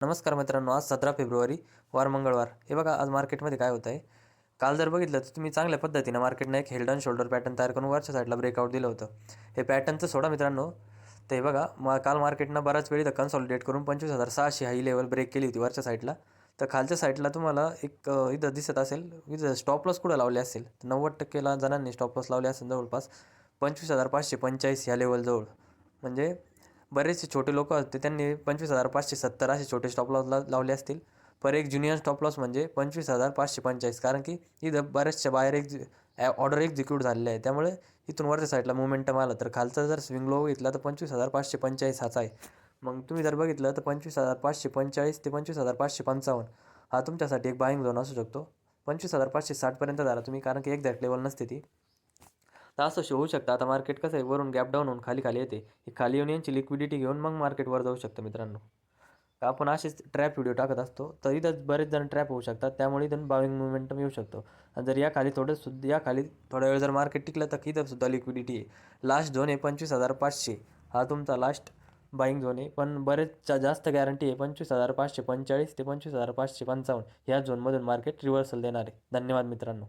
नमस्कार मित्रांनो, आज 17 फेब्रुवारी वार मंगळवार. हे बघा आज मार्केटमध्ये काय होतं आहे. काल जर बघितलं तर तुम्ही चांगल्या पद्धतीनं मार्केटनं एक हेल्ड अँड शोल्डर पॅटर्न तयार करून वरच्या साईडला ब्रेकआउट दिलं होतं. हे पॅटर्नचं सोडा मित्रांनो, तर हे बघा काल मार्केटनं बराच वेळ इथं कन्सॉलिडेट करून 25,600 हाई लेवल ब्रेक केली होती वरच्या साईडला. तर खालच्या साईडला तुम्हाला एक इथं दिसत असेल, इथं स्टॉप लॉस कुठं लावले असेल तर 90% जणांनी स्टॉप लॉस लावले असेल जवळपास 25,545 ह्या लेवलजवळ. म्हणजे बरेचसे छोटे लोक होते त्यांनी 25,570 असे छोटे स्टॉप लॉस लावले असतील. पर एक ज्युनियर स्टॉप लॉस म्हणजे 25,545, कारण की इथं बऱ्याचशा बाहेर ऑर्डर एक्झिक्यूट झालेले आहे. त्यामुळे इथून वरच्या साईडला मोमेंटम आलं तर खालचा जर स्विंग लो घेतला तर 25,545 हाच आहे. मग तुम्ही जर बघितलं तर 25,545 ते 25,555 हा तुमच्यासाठी एक बाईंग झोन असू शकतो. 25,560पर्यंत झाला तुम्ही, कारण की एक्झॅक्ट लेवल नसते ती. तर असं होऊ शकतं. आता मार्केट कसं आहे, वरून गॅप डाऊन होऊन खाली येते. ही खाली येऊन यांची लिक्विडिटी घेऊन मग मार्केटवर जाऊ शकतं मित्रांनो. आपण असेच ट्रॅप व्हिडिओ टाकत असतो, तर इथं बरेच जण ट्रॅप होऊ शकतात. त्यामुळे इथून बाविंग मोमेंटम येऊ शकतो. आणि जर या खाली थोडा वेळ जर मार्केट टिकलं तर इथं सुद्धा लिक्विडिटी आहे. लास्ट झोन आहे 25,500, हा तुमचा लास्ट बाईंग झोन आहे. पण बरेच जास्त गॅरंटी आहे 25,545 ते 25,555 ह्या झोनमधून मार्केट रिव्हर्सल देणार आहे. धन्यवाद मित्रांनो.